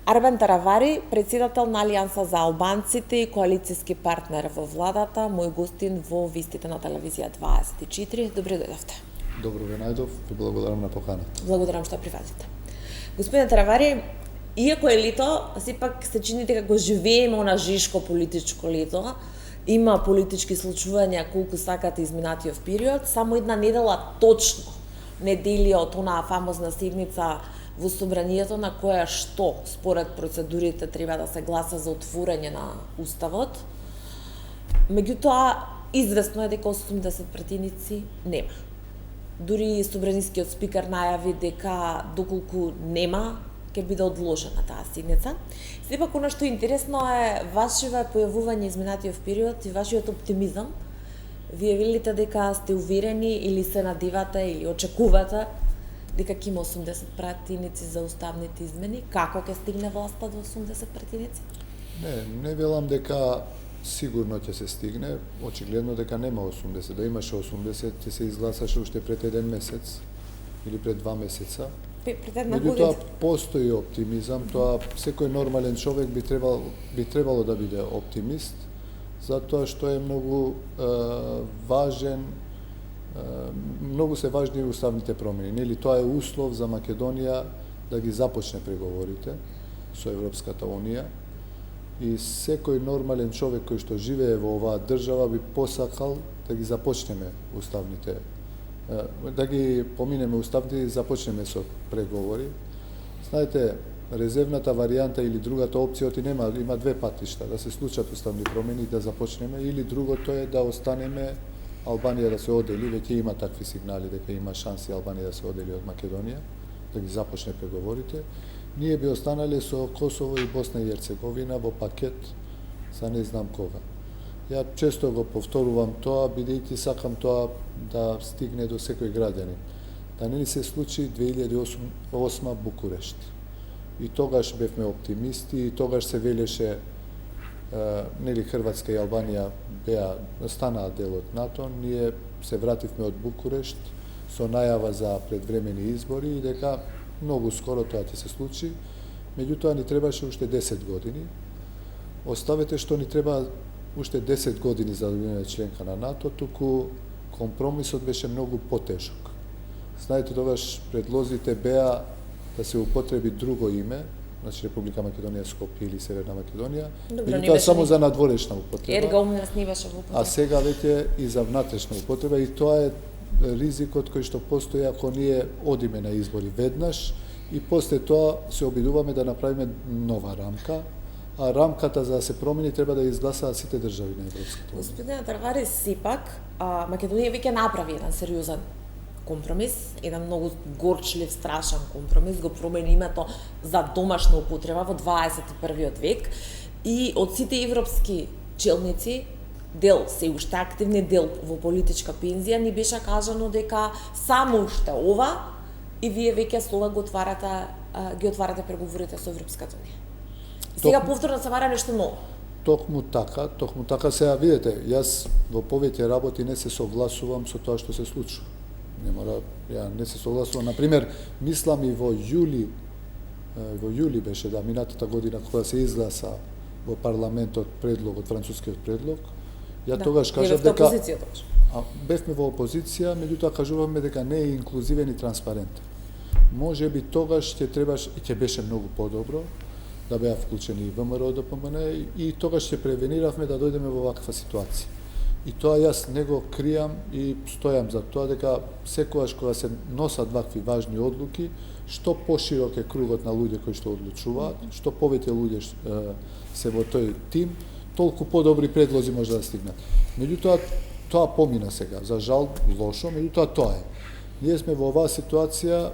Арбен Таравари, председател на Алијанса за албанците и коалицијски партнер во владата, мој гостин во вистите на телевизија 24. Добре дојдовте. Добро ве најдов, ви благодарам на поканата. Благодарам што прифатите. Господине Таравари, иако е лето, сепак се чини дека го живееме она жишко политичко лето. Има политички случувања колку сакате изминатиот период, само една недела точно не дели од онаа фамозна седница во собранието на која што според процедурите треба да се гласа за отворање на уставот. Меѓутоа, известно е дека 80 пратеници нема. Дури собранискиот спикер најави дека доколку нема, ќе биде одложена таа седница. Сепак, она што е интересно е вашето појавување изминатиот период и вашиот оптимизам. Вие велите дека сте уверени или се надевате или очекувате дека ќе има 80 пратеници за уставните измени. Како ќе стигне власта до 80 пратеници? Не велам дека сигурно ќе се стигне, очигледно дека нема 80, да имаше 80 ќе се изгласаше уште пред еден месец или пред 2 месеца. Пред една година. Меѓутоа постои оптимизам, тоа секој нормален човек би требало да биде оптимист, затоа што е многу важен, многу се важни уставните промени. Нели тоа е услов за Македонија да ги започне преговорите со Европската унија и секој нормален човек кој што живее во оваа држава би посакал да ги започнеме уставните, да ги поминеме уставните и започнеме со преговори. Знаете, резервната варијанта или другата опција има две патишта, да се случат уставни промени и да започнеме, или другото е да останеме Албанија да се одели, веќе има такви сигнали дека има шанси Албанија да се одели од Македонија, да ги започне преговорите. Ние би останале со Косово и Босна и Херцеговина во пакет за не знам кога. Ја често го повторувам тоа, бидејќи сакам тоа да стигне до секој граѓанин. Да не ни се случи 2008 Букурешт. И тогаш бевме оптимисти, и тогаш се велеше нели Хрватска и Албанија станаа дел од НАТО, ние се вративме од Букурешт со најава за предвремени избори и дека многу скоро тоа ќе се случи. Меѓутоа ни требаше уште 10 години. Оставете што ни треба уште 10 години за да бидеме членка на НАТО, туку компромисот беше многу потежок. Знаете, тогаш предлозите беа да се употреби друго име, значи Република Македонија, Скопје или Северна Македонија, меѓутоа само за надворешна употреба. Ерга умнес не беше во употреба. А сега веќе и за внатрешна употреба, и тоа е ризикот кој што постои ако ние одиме на избори веднаш и после тоа се обидуваме да направиме нова рамка, а рамката за да се промени треба да изгласаат сите држави на Европската унија. Господине Таравари, сепак Македонија веќе направи еден сериозен компромис, еден многу горчлив, страшен компромис, го промени името за домашна употреба во 21 век и од сите европски челници, дел се уште активни, дел во политичка пензија, ни беше кажано дека само уште ова и вие веќе со ова ги отварате преговорите со Европската унија. Сега повторно се вара нешто ново. Токму така сега видите, јас во повеќе работи не се согласувам со тоа што се случува. Ја не се согласувам. Например, мислам и во јули беше минатата година кога се изгласа во парламентот предлогот, францускиот предлог. Ја тогаш кажав дека бевме во опозиција, меѓутоа кажуваме дека не е инклузивен и транспарентен. Можеби тогаш ќе беше многу подобро да беа вклучени и ВМРО, ДПМН и тогаш ќе превениравме да дојдеме во ваква ситуација. И тоа јас не го кријам и стојам за тоа дека секогаш кога се носат вакви важни одлуки, што поширок е кругот на луѓе кои што одлучуваат, што повеќе луѓе се во тој тим, толку подобри предлози може да стигнат. Меѓутоа, тоа помина сега, за жал лошо, меѓутоа тоа е. Ние сме во оваа ситуација,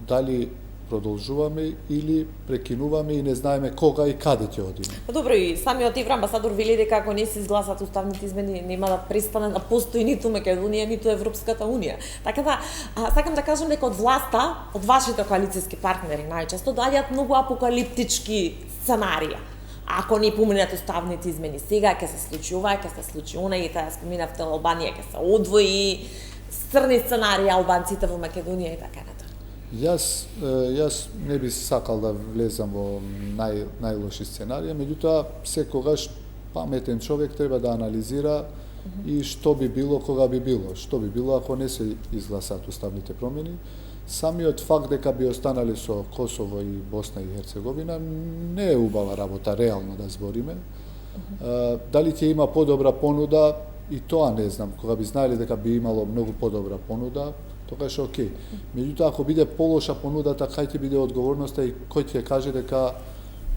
дали продолжуваме или прекинуваме и не знаеме кога и каде ќе одиме. Добро, и самиот евроамбасадор вели дека ако не се изгласат уставните измени, нема да престане да постои ниту Македонија, ниту Европската унија. Така да, сакам да кажам дека од власта, од вашите коалицијски партнери најчесто доаѓаат многу апокалиптички сценарија. Ако не поминат уставните измени сега, ќе се случи ова, ќе се случи она, и таа споминавте Албанија ќе се одвои, црни сценарии албанците во Македонија и така натаму. Јас не би сакал да влезам во најлоши сценарија, меѓутоа секогаш паметен човек треба да анализира и што би било кога би било. Што би било ако не се изгласат уставните промени. Самиот факт дека би останали со Косово и Босна и Херцеговина не е убава работа, реално да збориме. Дали ќе има подобра понуда, и тоа не знам. Кога би знаеле дека би имало многу подобра понуда, тогаш е окей. Меѓутоа, ако биде полоша понудата, кај ќе биде одговорноста и кој ќе каже дека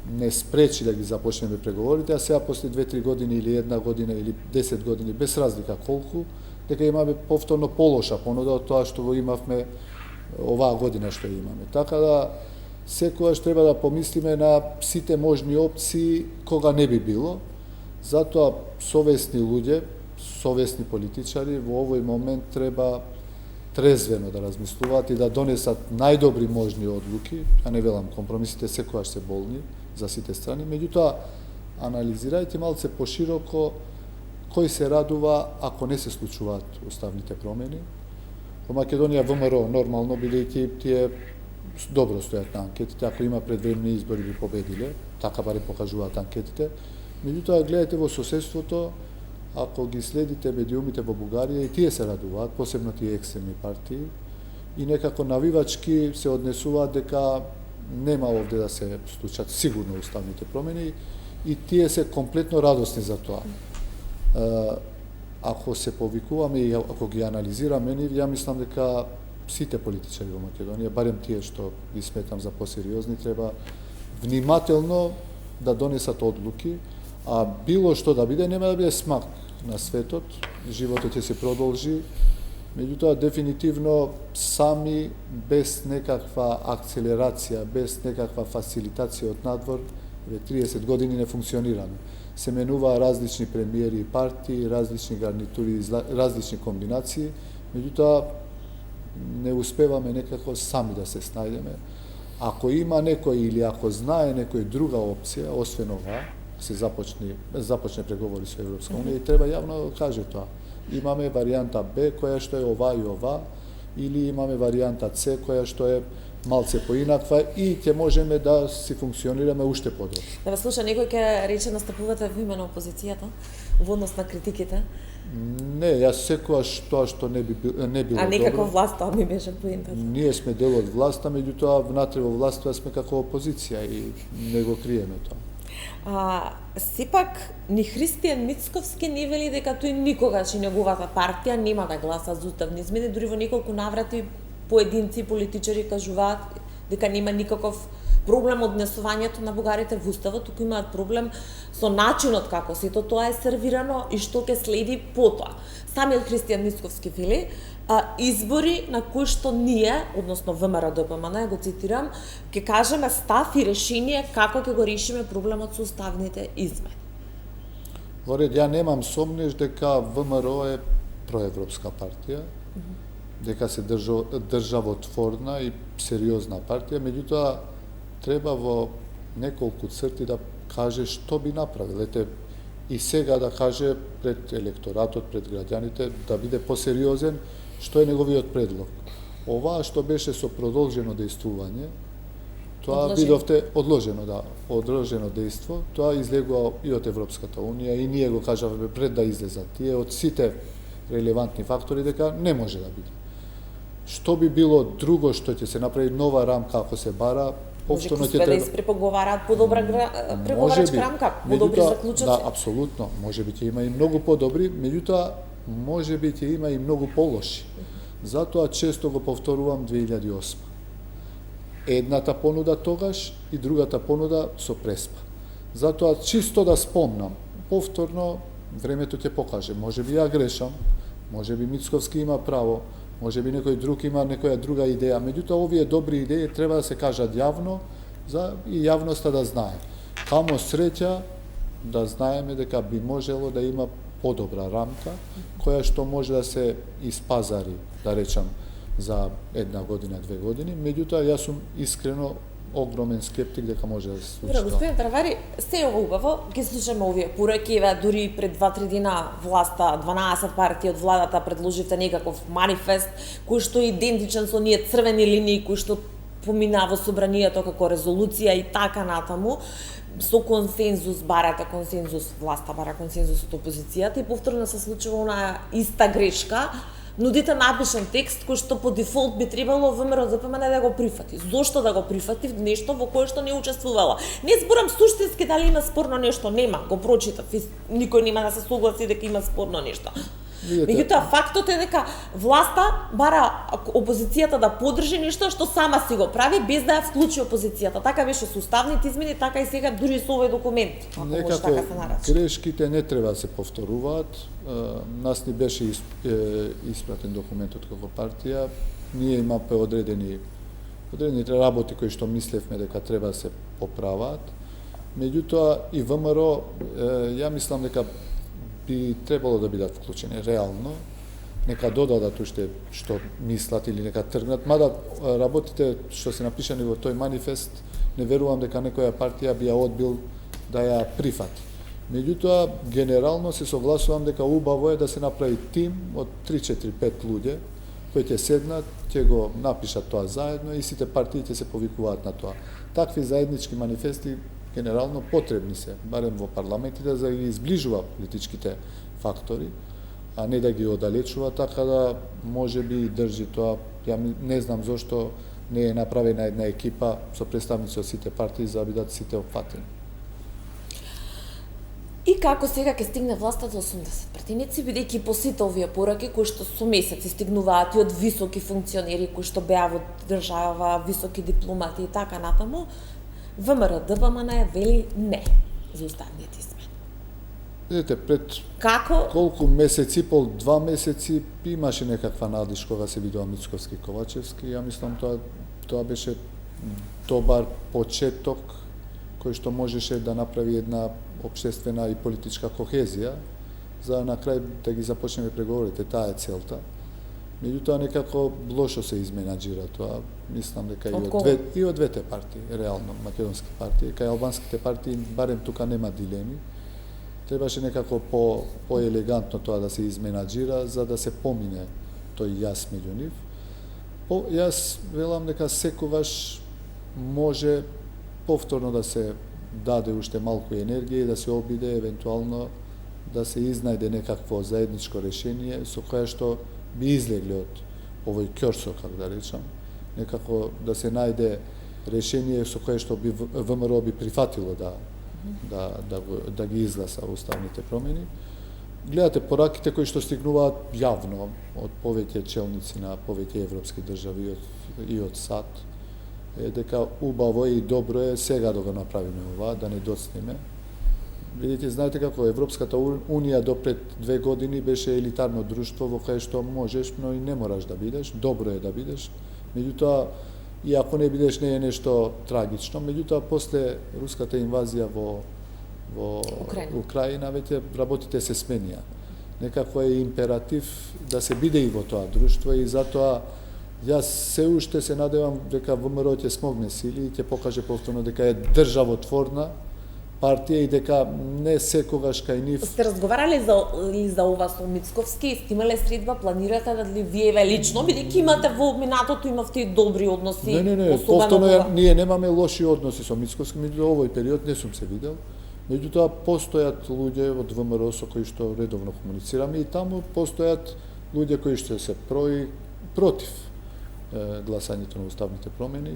не спречи да ги започнеме преговорите, а сега после 2-3 години или 1 година или 10 години, без разлика колку, дека имаме повторно полоша понуда од тоа што го имавме оваа година што имаме. Така да, секогаш треба да помислиме на сите можни опции кога не би било. Затоа совесни луѓе, совесни политичари во овој момент треба трезвено да размислуваат и да донесат најдобри можни одлуки, а не велам, компромисите секогаш се болни за сите страни, меѓутоа анализирајте малце пошироко кој се радува ако не се случуваат уставните промени. Во Македонија ВМРО нормално, бидејќи тие добро стојат на анкетите, ако има предвремени избори би победиле, така барем покажуваат анкетите. Меѓутоа гледајте во соседството, ако ги следите медиумите во Бугарија, и тие се радуваат, посебно тие екстремни партии, и некако навивачки се однесуваат дека нема овде да се случат сигурно уставните промени, и тие се комплетно радосни за тоа. Ако се повикуваме и ако ги анализираме, ја мислам дека сите политичари во Македонија, барем тие што ги сметам за посериозни, треба внимателно да донесат одлуки, а било што да биде, нема да биде смак на светот, животот ќе се продолжи, меѓутоа дефинитивно сами, без некаква акцелерација, без некаква фасилитација од надвор, 30 години не функционираме. Се менуваа различни премиери и партии, различни гарнитури, различни комбинации, меѓутоа не успеваме некако сами да се снајдеме. Ако има некој или ако знае некој друга опција, освен ова, се започне преговори со Европска унија, и треба јавно да каже тоа. Имаме варијанта Б, која што е ова и ова, или имаме варијанта С, која што е малце поинаква, и ќе можеме да си функционираме уште подобро. Да ве слуша, некој ќе рече настапувате во име на опозицијата, во однос на критиките? Не, јас секогаш тоа што не било добро. А некако власта ми беше поинтата. Ние сме дел од власта, меѓутоа внатре во власта сме како опозиција и не го криеме тоа. Сепак, ни Христијан Мицковски не вели дека тој никогаш и неговата партија нема да гласа за уставни измени, дури во неколку наврати поединци политичари кажуваат дека нема никаков проблем однесувањето на бугарите во уставот, туку имаат проблем со начинот како сето тоа е сервирано и што ќе следи потоа. Самиот Христијан Мицковски вели, избори на кои што ние, односно ВМРО ДПМН, го цитирам, ќе кажеме став и решение како ќе го решиме проблемот со уставните измени. Во ред, ја немам сомнеш дека ВМРО е проевропска партија, дека се државотворна и сериозна партија, меѓутоа треба во неколку црти да каже што би направил. Ете, и сега да каже пред електоратот, пред граѓаните, да биде посериозен што е неговиот предлог. Оваа што беше со продолжено дејствување, тоа видовте одложено дејство, тоа излегува и од Европската унија, и ние го кажавме пред да излезат тие од сите релевантни фактори дека не може да биде. Што би било друго што ќе се направи нова рамка ако се бара, повторно ќе треба да испреговараат подобра преговарачка рамка, подобри заклучоци. Да, апсолутно, можеби ќе има и многу подобри, меѓутоа можеби ќе има и многу полоши. Затоа често го повторувам 2008. Едната понуда тогаш и другата понуда со преспа. Затоа чисто да спомнам, повторно времето ќе покаже, можеби ја грешам, можеби Мицковски има право, можеби некој друг има некоја друга идеја, меѓутоа овие добри идеи треба да се кажат јавно, за и јавноста да знае. Камо среќа да знаеме дека би можело да има подобра рамка, која што може да се испазари, да речам, за 1 година, 2 години, меѓутоа јас сум искрено огромен скептик дека може да се случи Добре, тоа. господин Таравари, се ова убаво, ги слушаме овие пораки, еве дури пред 2-3 дена власта, 12 партии од владата предложивте некаков манифест кој што е идентичен со ние црвени линии кои што помина во собранието како резолуција и така натаму, со консензус, барате консензус, власта бара консензус од опозицијата и повторно се случува онаа иста грешка. Нудите напишан текст кој што по дефолт би требало ВМРО-ДПМН да го прифати. Зошто да го прифати нешто во кое што не учествувала? Не зборам суштински дали има спорно нешто, нема, го прочитав. Никој нема да се согласи дека има спорно нешто. Меѓутоа фактот е дека власта бара опозицијата да поддржи нешто што сама си го прави без да ја вклучи опозицијата. Така беше со уставните измени, така и сега дури со овој документ. Некако грешките не треба да се повторуваат. Нас ни беше испратен документот како партија. Ние имаме одредени работи кои што мислевме дека треба да се поправат. Меѓутоа и ВМРО, ја мислам дека би требало да бидат вклучени реално, нека додадат уште што мислат или нека тргнат, мада работите што се напишани во тој манифест, не верувам дека некоја партија би ја одбил да ја прифати. Меѓутоа, генерално се согласувам дека убаво е да се направи тим од 3-4-5 луѓе кои ќе седнат, ќе го напишат тоа заедно и сите партии ќе се повикуваат на тоа. Такви заеднички манифести генерално потребни се, барем во парламентите, за да ги изближува политичките фактори, а не да ги оддалечува, така да може би и држи тоа. Ја не знам зошто не е направена една екипа со представници од сите партии за да бидат сите опфатени. И како сега ќе стигне власта до 80 пратеници, бидејќи по сите овие пораки кои што со месеци стигнуваат и од високи функционери кои што беа во држава, високи дипломати и така натаму, ВМРО-ДПМН ја вели не за уставните измени. Видете, пред колку месеци, пол 2 месеци, имаше некаква надеж кога се видува Мицковски и Ковачевски. Ја мислам тоа беше добар почеток кој што можеше да направи една општествена и политичка кохезија за на крај да ги започнеме преговорите. Таа е целта. Меѓутоа некако лошо се изменаџира тоа. Мислам дека и од двете партии, реално македонски партии, кај албанските партии барем тука нема дилеми. Требаше некако по-елегантно тоа да се изменаџира за да се помине тој јас меѓу нив. Јас велам дека секогаш може повторно да се даде уште малку енергија и да се обиде евентуално да се изнајде некакво заедничко решение со кое што би излегли од овој ќорсо, како да речам, некако да се најде решение со кое што би ВМРО би прифатило да ги изгласа уставните промени. Гледате пораките кои што стигнуваат јавно од повеќе челници на повеќе европски држави и од САД, е дека убаво и добро е сега да го направиме ова, да не доцнеме. Видите, знаете како Европската Унија до пред 2 години беше елитарно друштво во кое што можеш, но и не мораш да бидеш, добро е да бидеш. Меѓутоа, и ако не бидеш, не е нешто трагично. Меѓутоа, после руската инвазија во Украина, веќе работите се сменија. Некако е императив да се биде и во тоа друштво и затоа јас се уште се надевам дека ВМРО ќе смогне сили и ќе покаже повторно дека е државотворна партија и дека не секогаш кај нив. Сте разговарали за ова со Мицковски? Сте имале средба, планирате да ли вие лично, бидејќи имате во минатото имавте и добри односи? Не, повторно ние немаме лоши односи со Мицковски, меѓутоа овој период не сум се видел. Меѓутоа постојат луѓе од ВМРО со кои што редовно комуницираме и таму постојат луѓе кои што се против гласањето на уставните промени.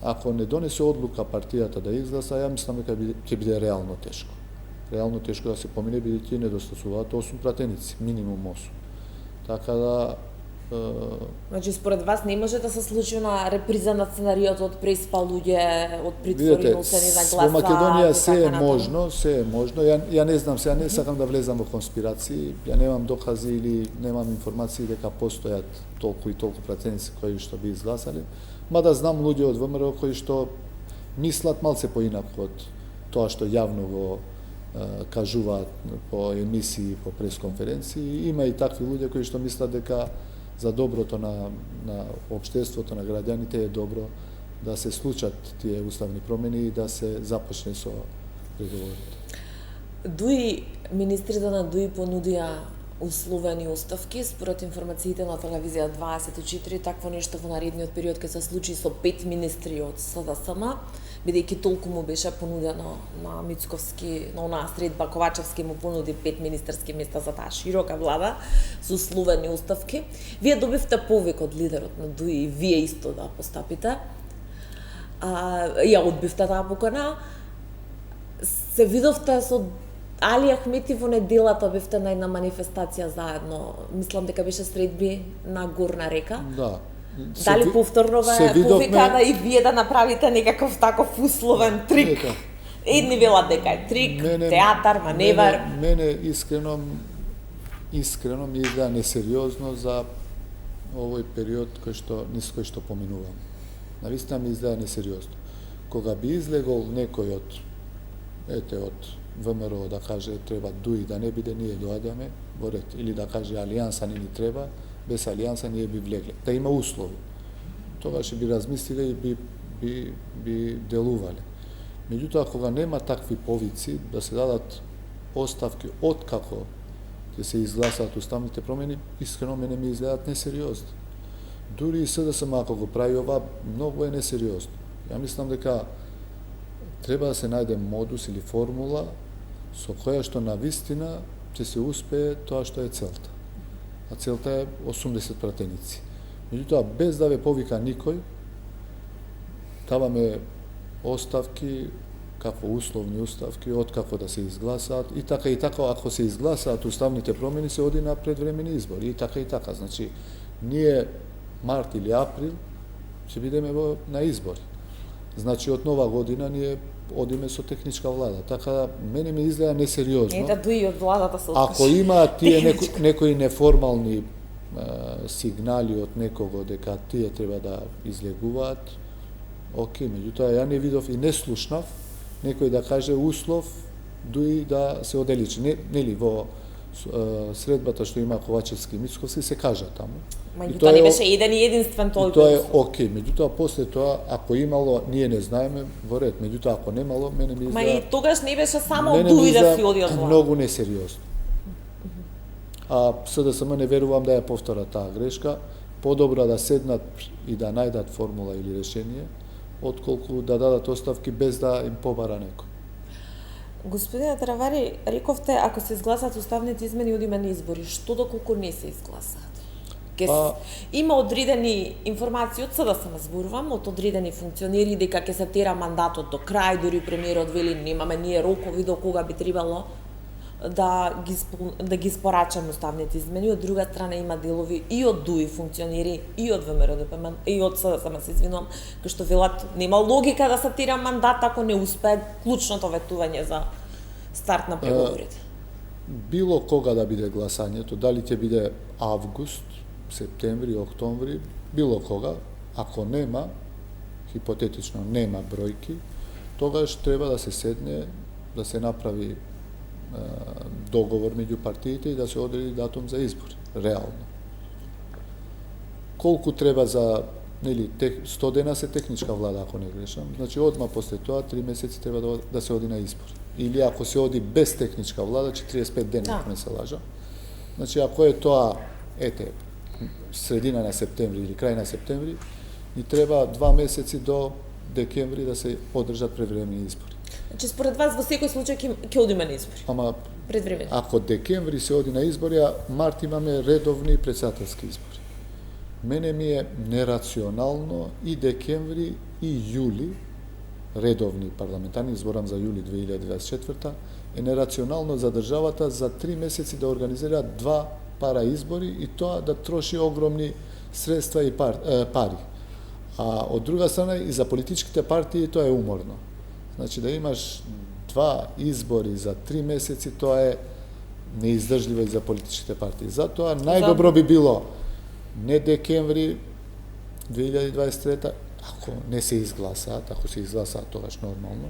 Ако не донесе одлука партијата да изгласа, ја мислам дека ќе биде реално тешко. Реално тешко да се помине, бидејќи недостасуваат 8 пратеници, минимум 8. Така да Значи, според вас не може да се случи на реприза на сценариото од преспа луѓе, од притвори носени на гласа. Во Македонија се е можно. Ја не знам, сега не сакам да влезам во конспирации, ја немам докази или немам информации дека постојат толку и толку пратеници кои што би изгласале, мада знам луѓе од ВМРО кои што мислат малце поинаку од тоа што јавно го кажуваат по емисии, по пресконференции. Има и такви луѓе кои што мислат дека за доброто на општеството, на граѓаните е добро да се случат тие уставни промени и да се започне со преговорите. Дуи, министрите на ДУИ понудија условени уставки, според информациите на телевизија 24, такво нешто во наредниот период ќе се случи со 5 министри од СДСМ, бидејќи толку му беше понудено на Мицковски, на онаа средба Ковачевски му понуди 5 министерски места за таа широка влада со условени уставки. Вие добивте повик од лидерот на ДУИ и вие исто да постапите. Ја одбивте таа покана. Се видовте со Али Ахмети во неделата, бевте на една манифестација заедно. Мислам дека беше средби на Горна река. Да. Дали повторно ве повикана и вие да направите некаков таков условен трик? Едни велат дека е трик, театар, маневар. Мене искрено ми изгледа несериозно за овој период низ кој што поминувам. Навистина ми изгледа несериозно. Кога би излегол некој од ВМРО да каже треба ДУИ да не биде, ние доаѓаме во ред, или да каже алијанса не ни треба, без алијанса ние би влегле. Да има услови. Тогаш би размислиле и би делувале. Меѓутоа, кога нема такви повици, да се дадат оставки откако ќе се изгласаат уставните промени, искрено мене ми изгледаат несериозни. Дури и СДСМ ако го прави ова, многу е несериозно. Ја мислам дека треба да се најде модус или формула со која што навистина ќе се успее тоа што е целта. А целта е 80 пратеници. Меѓутоа, без да ве повика никој, даваме оставки, како условни оставки, откако да се изгласаат, и така, ако се изгласаат уставните промени, се оди на предвремени избори, и така. Значи, ние март или април ќе бидеме на избори. Значи, од нова година ние одиме со техничка влада. Така, мене ми изгледа несериозно. Да дуи од владата се откажа. Ако има тие некои неформални сигнали од некого дека тие треба да излегуваат, окей, меѓутоа ја не видов и не слушнав некој да каже услов дуи да се оделичи. Нели во средбата што има Ковачевски и Мицковски се кажа таму. Меѓутоа не беше еден и единствен тој. Тоа е окей, меѓутоа после тоа ако имало, ние не знаеме, во ред, меѓутоа ако немало, мене ми изгледа. Ма и тогаш не беше само дуи да си оди од влада. Многу несериозно. А СДСМ не верувам да ја повтора таа грешка, подобро да седнат и да најдат формула или решение, отколку да дадат оставки без да им побара некој. Господине Таравари, рековте ако се изгласаат уставните измени одиме на избори, што доколку не се изгласаат? Има одредени информации од СДСМ зборувам, од одредени функционери дека ќе се тера мандатот до крај, дури премиерот вели немаме ние рокови до кога би требало да ги испорачаме уставните измени. Од друга страна има делови и од ДУИ функционери, и од ВМРО ДПМН, и од СДСМ се извинувам, кои што велат нема логика да се тира мандат ако не успее клучното ветување за старт на преговорите. Било кога да биде гласањето, дали ќе биде август, септември, октомври, било кога, ако нема, хипотетично нема бројки, тогаш треба да се седне, да се направи договор меѓу партиите и да се одреди датум за избори, реално. Колку треба за, 100 дена се техничка влада, ако не грешам, значи одма после тоа 3 месеци треба да се оди на избори. Или ако се оди без техничка влада, 45 дена, ако не се лажа. Значи, ако е тоа, средина на септември или крај на септември, ни треба 2 месеци до декември да се одржат превремени избори. Значи, според вас, во секој случај ќе одиме на избори? Ама, предвремени. Ако декември се оди на избори, а март имаме редовни председателски избори. Мене ми е нерационално и декември и јули, редовни парламентарни, зборам за јули 2024, е нерационално за државата за 3 месеци да организира 2 пара избори и тоа да троши огромни средства и пари. А од друга страна и за политичките партии тоа е уморно. Значи да имаш 2 избори за 3 месеци, тоа е неиздржливо и за политичките партии. Затоа најдобро би било не декември 2023, ако не се изгласаат, ако се изгласаат тогаш нормално,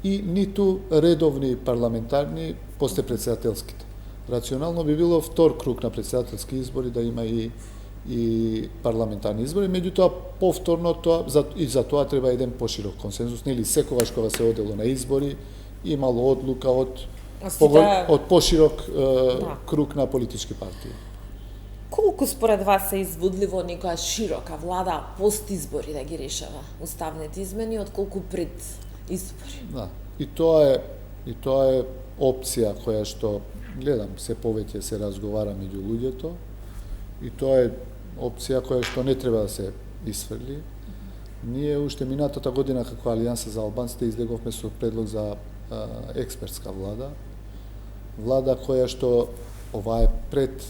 и ниту редовни парламентарни после председателските. Рационално би било втор круг на председателски избори да има и и парламентарни избори, меѓутоа повторно за тоа треба еден поширок консензус, нели секогаш кога се одело на избори имало одлука од поширок круг на политички партии. Колку според вас е изводливо некоја широка влада пост избори да ги решава уставните измени, отколку пред избори? Да. И тоа е опција која што гледам се повеќе се разговара меѓу луѓето, и тоа е опција која што не треба да се исфрли. Ние уште минатата година како Алијанса за албанците излеговме со предлог за експертска влада која што ова е пред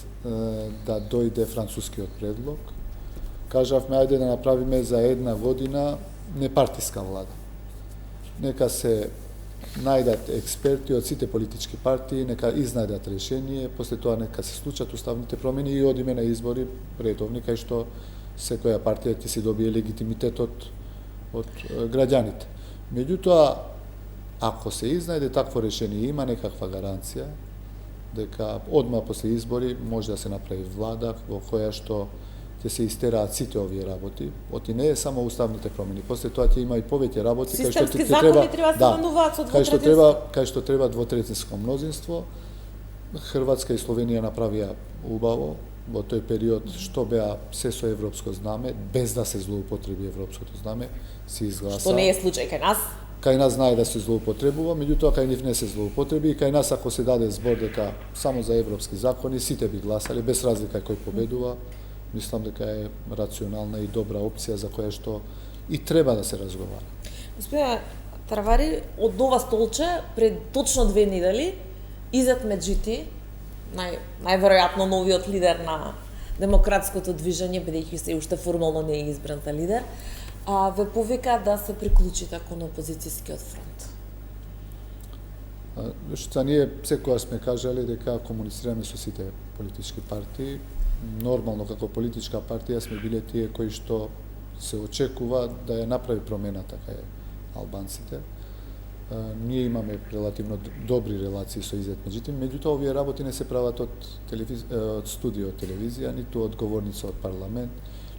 да дојде францускиот предлог. Кажавме ајде да направиме за една година непартиска влада. Нека се најдат експерти од сите политички партии, нека изнајдат решение, после тоа нека се случат уставните промени и одиме на избори редовни, кај што секоја партија ќе си добие легитимитет од граѓаните. Меѓутоа, ако се изнајде такво решение, има некаква гаранција дека одма после избори може да се направи влада во која што ќе се истераат сите овие работи. Оти не е само уставните промени, после тоа ќе има и повеќе работи кај што ќе треба кај што треба двотретинско мнозинство. Хрватска и Словенија направија убаво во тој период што беа се со европско знаме, без да се злоупотреби европското знаме, се изгласа. Што не е случај кај нас? Кај нас знае да се злоупотребува, меѓутоа кај нив не се злоупотреби и кај нас ако се даде збор дека само за европски закони сите би гласале без разлика кој победува, мислам дека е рационална и добра опција за која што и треба да се разговара. Господине Таравари, од ова столче пред точно 2 недели Изет Меджити, најверојатно новиот лидер на демократското движење, бидејќи се уште формално не е избран за лидер, ве повика да се приклучите кон опозицијскиот фронт. Што ние секогаш сме кажале дека комуницираме со сите политички партии. Нормално како политичка партија сме биле тие кои што се очекува да ја направи промената кај албанците. Ние имаме релативно добри релации со Изет Меджити, меѓутоа овие работи не се прават од студио телевизија, ниту од говорница од парламент,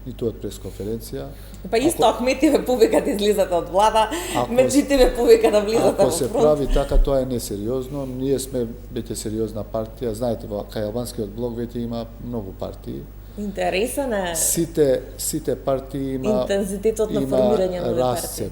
ниту од пресконференција. Па исто Ахмети ве повика да излизате од влада, Меджити ве повика да влизате во фронт. Ако се прави така, тоа е несериозно. Ние сме веќе сериозна партија. Знаете, кај албанскиот блок веќе има многу партии. Интересен е. Сите партии има интензитетот на формирање на партии.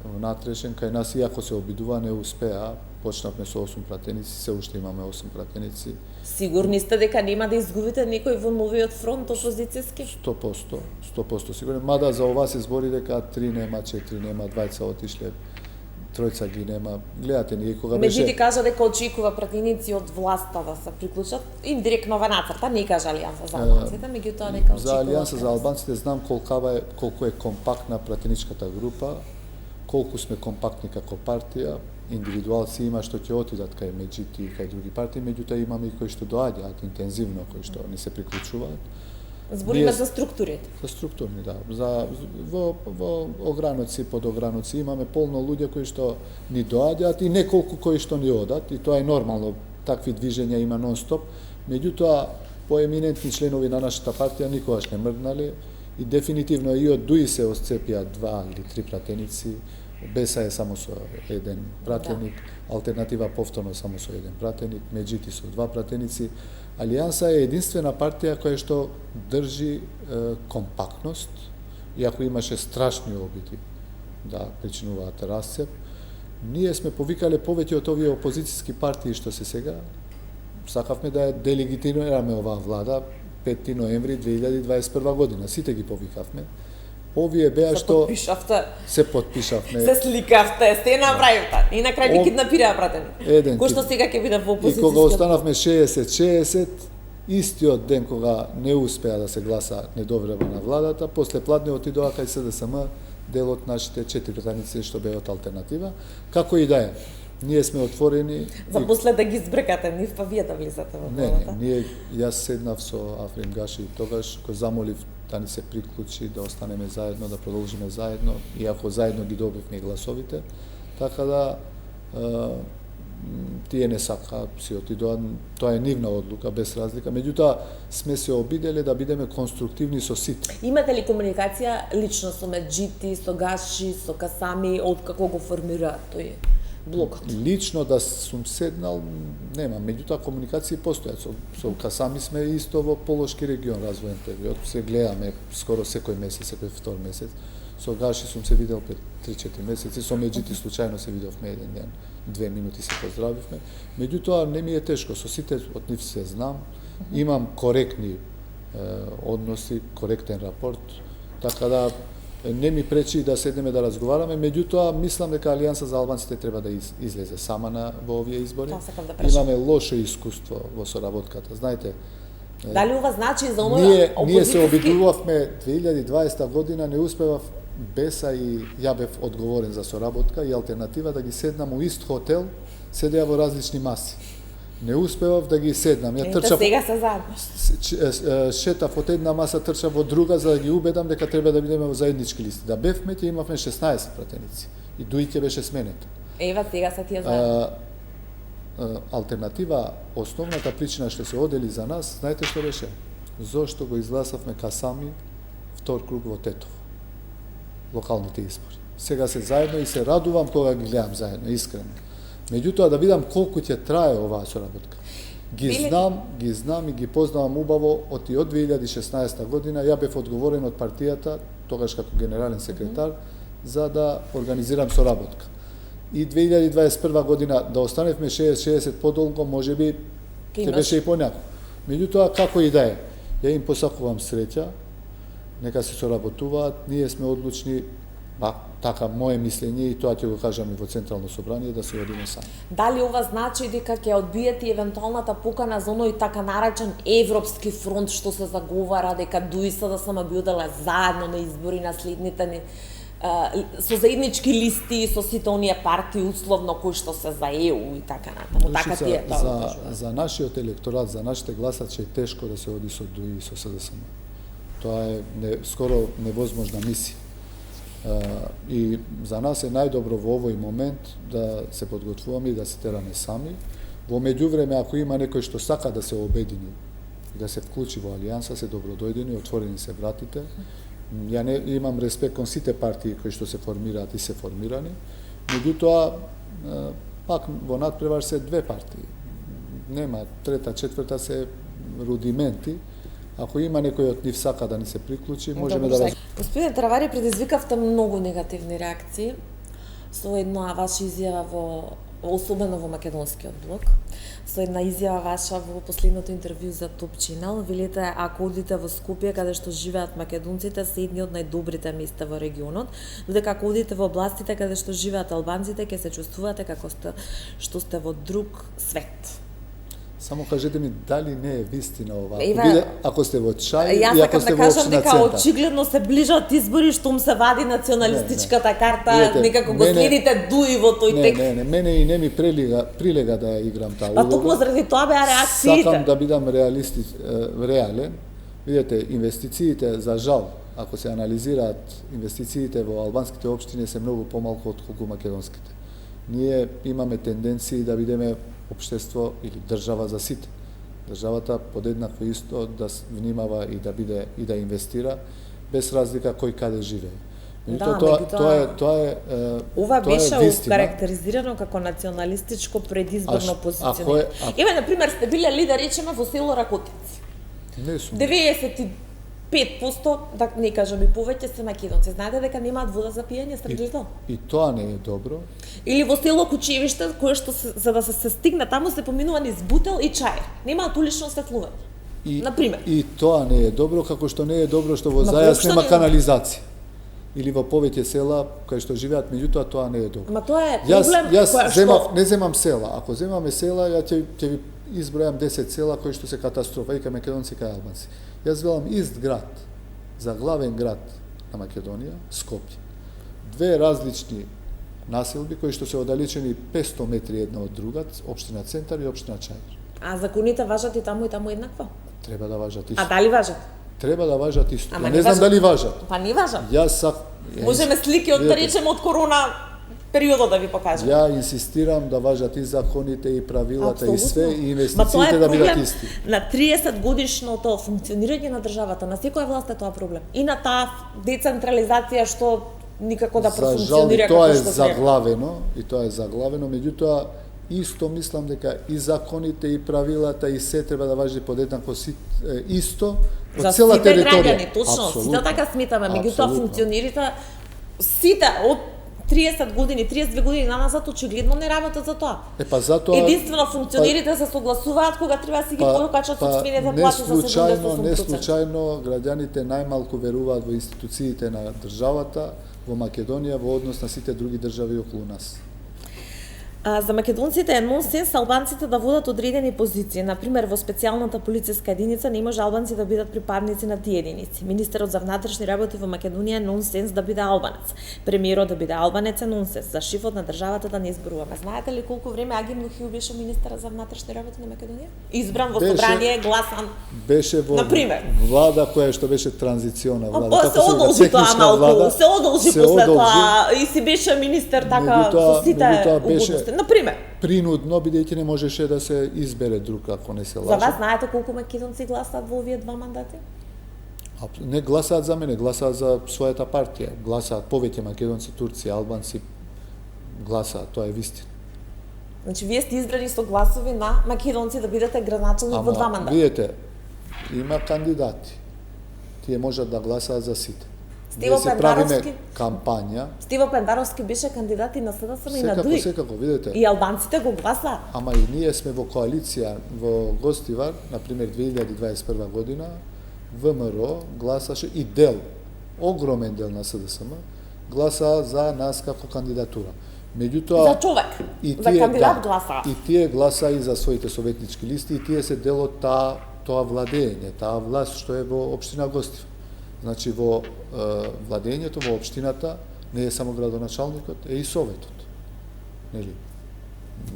Внатрешен кај нас, иако се обидува, не успеа. Почнавме со 8 пратеници, се уште имаме 8 пратеници. Сигурни сте дека нема да изгубите некој во новиот фронт опозицијски? 100% сигурен. Мада за ова се збори дека 3 нема, 4 нема, 2 отишле, 3 ги нема. Гледате, ние кога беше... Меджити кажа дека очекува пратеници од власта да се приклучат. Индиректно во нацрта, не кажа Алијанса за албанците, меѓутоа дека очекува... За Алијанса за албанците знам колку е компактна пратеничката група, колку сме компактни како партија. Индивидуалци има што ќе отидат кај Меджити и кај други партии, меѓутоа имаме и кои што доаѓаат интензивно, кои што не се приклучуваат. Збориме за структурите. За структурни, да. Во ограноци, под ограноци имаме полно луѓе кои што ни доаѓаат и неколку кои што ни одат, и тоа е нормално, такви движења има нон-стоп, меѓутоа поеминентни членови на нашата партија никогаш не мрднале и дефинитивно и од ДУИ се осцепија 2 или 3 пратеници, БЕСА е само со еден пратеник, Алтернатива повторно само со еден пратеник, Меджити со 2 пратеници. Алијанса е единствена партија која што држи компактност, иако имаше страшни обиди да причинуваат расцеп. Ние сме повикале повеќе од овие опозицијски партии што се сега. Сакавме да ја делегитимираме оваа влада 5 ноември 2021 година. Сите ги повикавме. Овие беа што се потпишавме. Се сликавте, сте направивте. И на крај ви киднапираа пратеник. Кој што сега ќе биде во опозицијскиот. И кога останавме 60-60, истиот ден кога не успеа да се гласа недовреме на владата, после пладне отидоа кај СДСМ дел од нашите 4 пратеници што беа од Алтернатива. Како и да е, ние сме отворени. За после да ги збркате нив, па вие да влизате во владата. Не, јас седнав со Африм Гаши тогаш, кој замолив да ни се приклучи, да останеме заедно, да продолжиме заедно, иако заедно ги добивме гласовите. Така да, тие не сака, си отидоа, тоа е нивна одлука, без разлика. Меѓутоа, сме се обиделе да бидеме конструктивни со сите. Имате ли комуникација лично со Меджити, со Гаши, со Касами, откако го формираат тој блокот? Лично да сум седнал, нема, меѓутоа комуникации постојат. Со Касами сме исто во Полошки регион развоен период, се гледаме скоро секој месец, секој втор месец. Со Гаши сум се видел пред 3-4 месеци, со Меджити случајно се видовме еден ден, 2 минути се поздравивме. Меѓутоа не ми е тешко, со сите од нив се знам, имам коректни односи, коректен рапорт, така да не ми пречи да седнеме да разговараме, меѓутоа мислам дека Алијанса за албанците треба да излезе сама во овие избори. Имаме лошо искуство во соработката. Знаете, дали ова значи за оној ние се обидувавме 2020 година, не успевав Беса и ја бев одговорен за соработка и алтернатива да ги седнам у ист хотел, седеа во различни маси. Не успевав да ги седнам. Ја трчав, сега се заедно. Шетав од една маса, трчав во друга за да ги убедам дека треба да бидеме во заеднички листи. Да бевме, ќе имавме 16 пратеници. И Дуиќе беше сменета. Ева, сега се тие заедно. Алтернатива, основната причина што се одели за нас, знаете што беше? Зошто го изгласавме Касами втор круг во Тетово. Локалните избори. Сега се заедно и се радувам кога ги гледам заедно, искрено. Меѓутоа да видам колку ќе трае оваа соработка. Ги знам и ги познавам убаво од 2016 година. Ја бев одговорен од партијата, тогаш како генерален секретар, за да организирам соработка. И 2021 година да останевме 60-60 подолго, можеби ќе беше и понеко. Меѓутоа, како и да е, ја им посакувам среќа, нека се соработуваат, ние сме одлучни, така мое мислење и тоа ќе го кажам и во Централно собрание, да се одиме сами. Дали ова значи дека ќе одбиете евентуалната покана за оној така наречен Европски фронт што се заговара дека ДУИ-СДСМ да сама би одела заедно на избори на следните ни со заеднички листи со сите оние партии условно кои што се за ЕУ и така натаму. Така тие тоа за нашиот електорат, за нашите гласачи е тешко да се оди со ДУИ и со СДСМ. Тоа е скоро невозможна мисија. И за нас е најдобро во овој момент да се подготвуваме и да се тераме сами. Во меѓувреме, ако има некој што сака да се обедини и да се вклучи во Алијанса, се добродојдени, отворени се вратите. Ја не имам респект кон сите партии кои што се формираат и се формирани, меѓутоа пак во надпревар се две партии. Нема трета, четврта се рудименти. Ако има некој од нив сака да ни се приклучи, можеме да разговараме. Господин Travari, предизвикавте многу негативни реакции со една ваша изјава особено во македонскиот блок, со една изјава ваша во последното интервју за Топ Channel, велите ако одите во Скопје каде што живеат македонците, се едни од најдобрите места во регионот, додека ако одите во областите каде што живеат албанците, ќе се чувствувате како што сте во друг свет. Само кажете ми дали не е вистина ова. Ако сте во Чај и ако сте во општина Центар. Јас сакам да кажам дека очигледно се ближат избори, штом се вади националистичката карта, некако го следите ДУИ во тој тек. Не, мене и не ми прилега да играм таа улога. Па токму заради тоа беа реакциите. Сакам да бидам реален. Видете, инвестициите, за жал, ако се анализираат инвестициите во албанските општини се многу помалку од колку македонските. Ние имаме тенденции да бидеме општество или држава за сите. Државата подеднакво исто да внимава и да биде и да инвестира без разлика кој каде живее. Тоа е ова беше карактеризирано како националистичко предизборно позиционирање. Еве на пример сте биле лидер речеме во село Ракотици. Не сум. 95%, да не кажам и повеќе се македонци. Знаете дека немаат вода за пиење сред лето? И тоа не е добро. Или во село Кучевиште, кое што за да се стигне таму се поминува низ бутел и чај. Немаат улично осветлување. На пример. И тоа не е добро, како што не е добро што во Зајас нема канализација. Или во повеќе села кај што живеат, меѓутоа тоа не е добро. Ма тоа е проблем. Јас не земам села. Ако земаме села, ја ќе ви избројам 10 села кои што се катастрофа и кај македонци и кај албанци. Јас велам ист град, за главен град на Македонија, Скопје. Две различни населби кои што се оддалечени 500 метри една од друга, општина Центар и општина Чаир. А законите важат и таму еднакво? Треба да важат исто. А дали важат? Треба да важат исто. Не знам дали важат. Па не важат. Јас можеме слики од да речеме од корона периодот да ви покажам. Ја инсистирам да важат и законите и правилата и све и Ма тоа е инвестициите да бидат проблем исти. на 30 годишното функционирање на државата, на секоја власт е тоа проблем. И на таа децентрализација што никако да За жал, профункционира и тоа е како што треба. заглавено, меѓутоа исто мислам дека и законите и правилата и се треба да важи подеднакво исто За од цела сите територија. граѓани, точно, Апсолутно. сите така сметаме, меѓутоа Апсолутно. функционирите сите од 30 години, 32 години наназад очигледно не работат за тоа. Па затоа Единствено функционерите се согласуваат кога треба да си ги покачат собствените плати за 70-80%. не случајно граѓаните најмалку веруваат во институциите на државата во Македонија во однос на сите други држави околу нас. За македонците е нонсенс албанците да водат одредени позиции. Например, во специјалната полициска единица не може албанци да бидат припадници на тие единици. Министерот за внатрешни работи во Македонија е нонсенс да биде албанец. Премиерот да биде албанец е нонсенс. За шефот на државата да не изборуваме. Знаете ли колку време Аги Мухил беше министер за внатрешни работи на Македонија? Избран во собрание, гласан. Беше во Например. влада која што беше транзициона влада. Па се одолжи тоа малку, се одолжи после тоа и си беше министер така со сите угодности. Например, принудно, бидејќи не можеше да се избере друг, ако не се лаже. За вас знаете колку македонци гласаат во овие два мандати? Не гласаат за мене, гласаат за својата партија. Гласаат повеќе македонци, турци, албанци, гласаат, тоа е вистина. Значи, вие сте избрани со гласови на македонци да бидете градоначелник во два мандата. Видете, има кандидати. Тие можат да гласаат за сите. Стиво Ние се правиме Пендаровски. кампања. Стиво Пендаровски беше кандидат и на СДСМ и на ДУИ. Секако, видете. И албанците го гласаат. Ама и ние сме во коалиција во Гостивар, например 2021 година, ВМРО гласаше и дел, огромен дел на СДСМ, гласа за нас како кандидатура. Меѓутоа За човек, за кандидат гласаат. И тие гласа и за своите советнички листи и тие се дел од тоа владење, таа власт што е во општина Гостивар. Значи во владењето во општината не е само градоначалникот, е и советот. Нели?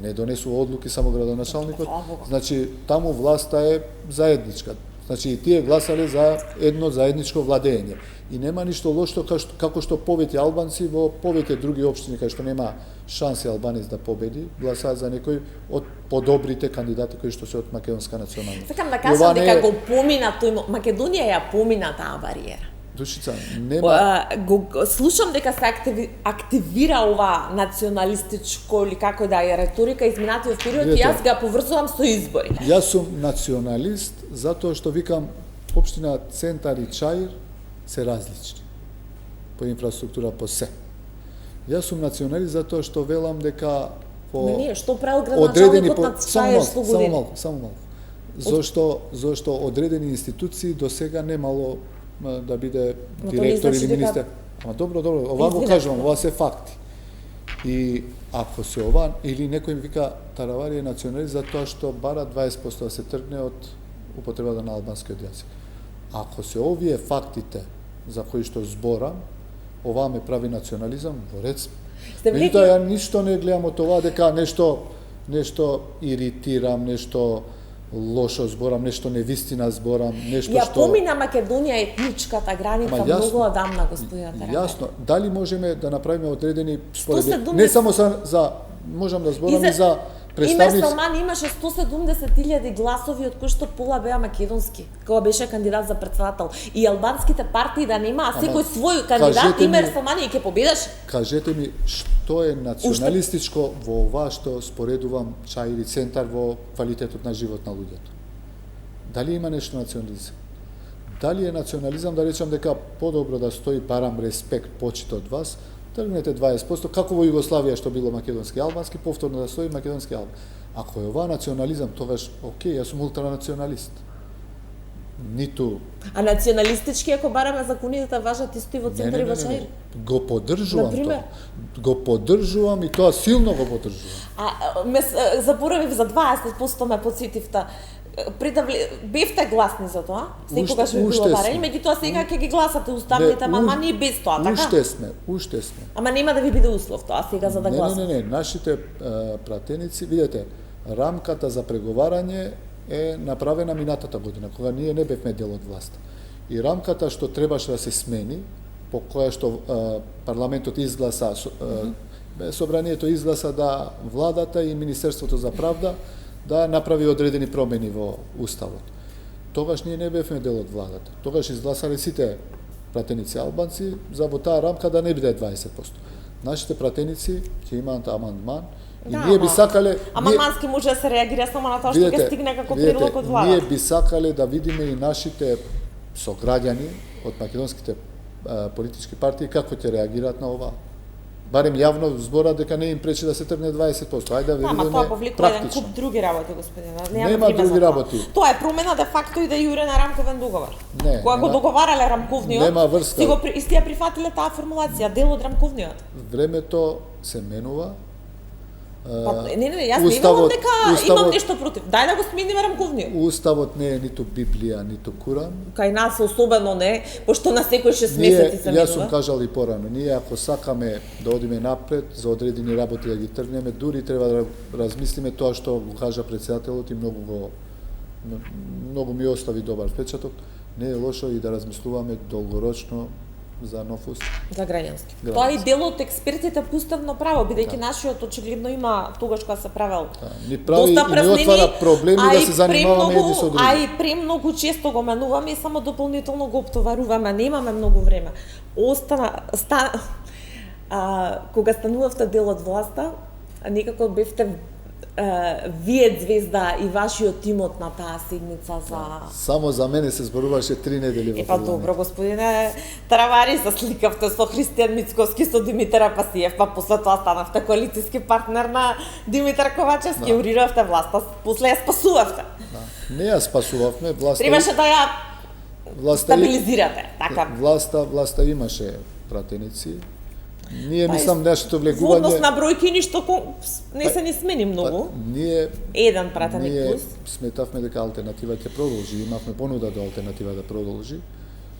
Не донесува одлуки само градоначалникот. Значи таму власта е заедничка. Значи и тие гласале за едно заедничко владење. И нема ништо лошо како што повеќе албанци во повеќе други општини кај што нема шанси албанец да победи, гласаат за некој од подобрите кандидати кои што се од македонска националност. Сакам да кажам дека го помина тој Македонија ја помина таа бариера. Душица, нема... Слушам дека се активира ова националистичко или како да е реторика изминатиот период и јас ga поврзувам со избори. Јас сум националист затоа што викам општина Центар и Чаир се различни по инфраструктура, по се. Јас сум националист затоа што велам дека по што правил градоначалникот на Чаир само малку. Зошто одредени институции до сега немало да биде директор или министер. Ама добро, ова го кажувам, ова се факти. И ако се ова, или некој ми вика Таравари е националист затоа што бара 20% да се тргне од употребата на албанскиот јазик. Ако се овие фактите за кои што зборам, ова ме прави национализам, во ред сме. Меѓутоа, ја ништо не гледам од това дека нешто иритирам, нешто лошо зборам, нешто невистина зборам, нешто ја што... Ја помина Македонија етничката граница многу одамна, господина Таравари. Јасно, дали можеме да направиме одредени споредби, не само за можам да зборам и за представници... Имер Салман имаше 170.000 гласови, од кои што пола беа македонски, кога беше кандидат за председател. И албанските партии да нема, а секој свој кандидат, Имер Салман и ќе победеше. Кажете ми, што е националистичко во ова што споредувам Чаир и Центар во квалитетот на живот на луѓето? Дали има нешто национализам? Дали е национализам да речам дека подобро да стои барам респект, почит од вас, тргнете 20%, како во Југославија што било македонски и албански, повторно да стои македонски и албански. Ако е ова национализам, тогаш, окей, јас сум ултранационалист. Ниту... А националистички, ако бараме законите да важат исто и во Центар и во Чаир? Го поддржувам тоа. Го поддржувам и тоа силно го поддржувам. Заборавив за 20% ме подсетивте. Бевте гласни за тоа, секогаш ви било барање, меѓутоа сега ќе ги гласате уставните амандмани без тоа, така? Уште сме. Ама нема да ви биде услов тоа сега за да гласате. Не, нашите пратеници, видете, рамката за преговарање е направена минатата година, кога ние не бевме дел од власта. И рамката што требаше да се смени, по која што парламентот изгласа собранието изгласа да владата и Министерството за правда да направи одредени промени во уставот. Тогаш ние не бевме дел од владата. Тогаш изгласале сите пратеници албанци за во таа рамка да не биде 20%. Нашите пратеници ќе имаат амандман и ние би сакале амандмански може да се реагира само на тоа што ќе стигне како предлог од владата. Ние би сакале да видиме и нашите сограѓани од македонските политички партии како ќе реагираат на ова. Барем јавно збора дека не им пречи да се тргне 20%. Ајде да видиме ама тоа повлекува еден куп други работи, господине. Нема други работи. Тоа е промена де факто и да јуре на рамковен договор. Не, кога го договарале рамковниот, нема врска. Истија прифатиле таа формулација, дел од рамковниот. Времето се менува. Не, јас не имам дека имам нешто против. Дај да го смениме рамковниот. Уставот не е ниту Библија, ниту Куран. Кај нас особено не, пошто на секој 6 месеци се менува. Јас сум кажал и порано, ние ако сакаме да одиме напред за одредени работи да ги тргнеме, дури треба да размислиме тоа што го кажа председателот и многу ми остави добар впечаток. Не е лошо и да размислуваме долгорочно за нов устав. За граѓански. Тоа е дел од експертите по уставно право, бидејќи нашиот очигледно има тогаш кога се правел. Ни прави и не отвара проблеми да се занимаваме едни со други. А и премногу често го менуваме и само дополнително го оптоваруваме, немаме многу време. Кога станувавте дел од власта, некако бевте вие звезда и вашиот тимот на таа седница за... Само за мене се зборуваше 3 недели во парламент. Добро, господине Таравари, се сликавте со Христијан Мицковски, со Димитар Апасиев, па после тоа станавте коалицијски партнер на Димитар Ковачевски, уриравте власта, после ја спасувавте. Не ја спасувавме, власта... Требаше да ја стабилизирате, така. Власта имаше пратеници. Ние мислам нешто влегување... Во однос на бројки ништо не се ни смени многу. Ние еден пратеник плюс. Сметавме дека алтернатива ќе продолжи, имавме понуда да алтернатива да продолжи.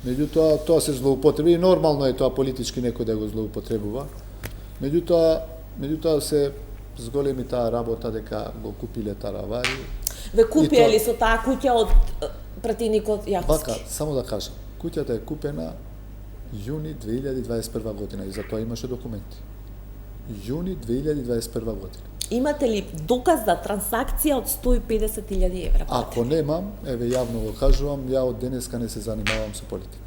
Меѓутоа тоа се злоупотреби и нормално е тоа политички некој да го злоупотребува. Меѓутоа се зголеми таа работа дека го купиле Таравари. Ве купија ли со таа куќа од пратеникот Јаховски? Вака, само да кажам, куќата е купена јуни 2021 година и за тоа имаше документи. Јуни 2021 година. Имате ли доказ за трансакција од 150.000 евра? Ако немам, еве јавно го кажувам, ја од денеска не се занимавам со политика.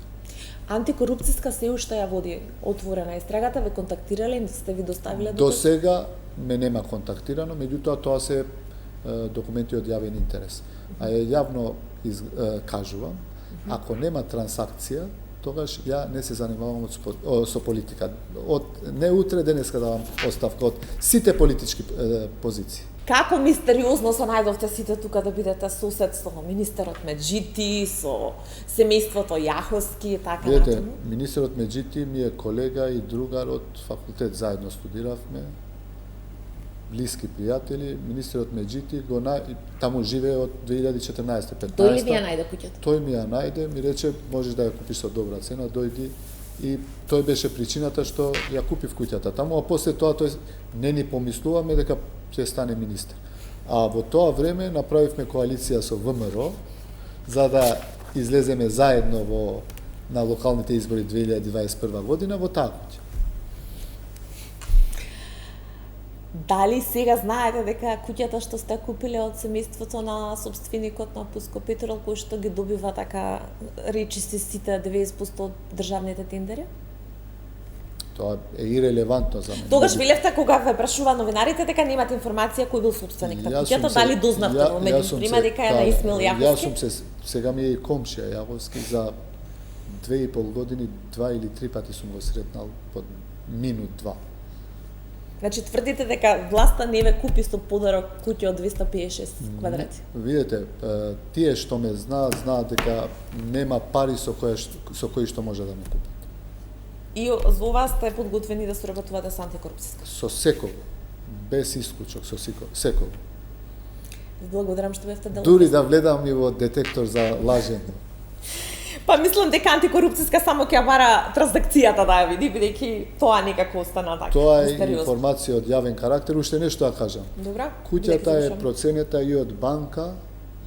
Антикорупцијска се уште ја води отворена истрагата, ве контактирале и сте ви доставиле доказ? До сега ме нема контактирано, меѓутоа тоа се документи од јавен интерес. А јавно кажувам, ако нема трансакција, тогаш ја не се занимавам со политика. Не утре, денеска давам оставка од сите политички позиции. Како мистериозно се најдовте сите тука да бидете сосед со министерот Меджити, со семејството Јаховски и така натаму? Видете, министерот Меджити ми е колега и другар од факултет, заедно студиравме, блиски пријатели. Министерот Меджити таму живее од 2014-15. Тој ли ви ја најде куќата? Тој ми ја најде, ми рече можеш да ја купиш со добра цена, дојди, и тој беше причината што ја купив куќата таму, а после тоа тој не ни помислуваме дека ќе стане министер. А во тоа време направивме коалиција со ВМРО за да излеземе заедно на локалните избори 2021 година во таа куќа. Дали сега знаете дека куќата што сте купиле од семејството на собственикот на Пуско Петрол, кој што ги добива така речиси сите 90% од државните тендери? Тоа е ирелевантно за мене. Тогаш велевте кога ве прашува новинарите дека немате информација кој бил собственик на куќата, дали дознавте во меѓувреме дека е на Исмил Јаховски? Сега ми е и комшија Јаховски, за 2,5 години 2 или 3 пати сум го сретнал под минут 2. Значи тврдите дека власта не ве купи со подарок куќа од 256 квадрати? Видете, тие што ме знаат дека нема пари со кои што може да ме купат. И за ова сте подготвени да соработувате со антикорупцијска? Со секого, без исклучок, со секого. Благодарам што бевте дел. Дури да вледам и во детектор за лажење. Па мислам дека антикорупцијска само ќе бара транзакцијата да ја види, бидејќи тоа некако остана така. Тоа е информација од јавен карактер, уште нешто да кажам. Добра. Куќата е проценета и од банка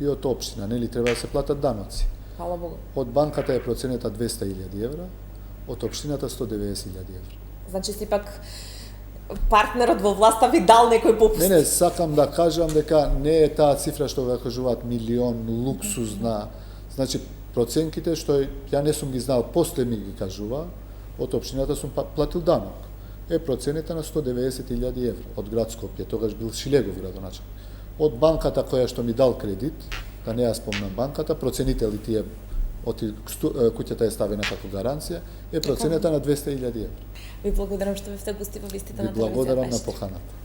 и од општина, нели треба да се платат даноци. Фала Богу. Од банката е проценета 200.000 евра, од општината 190.000 евра. Значи сепак партнерот во власта ви дал некој попуст. Не, сакам да кажам дека не е таа цифра што го кажуваат милион луксузна. Значи проценките што ја не сум ги знал, после ми ги кажува, од општината сум платил данок. Проценета на 190.000 евро од град Скопје, тогаш бил Шилегов градоначалник. Од банката која што ми дал кредит, да не ја спомнам банката, проценители тие куќата е ставена како гаранција, проценета на 200.000 евро. Ви благодарам што бевте гости во вистите на телевизија. Ви благодарам на поканата.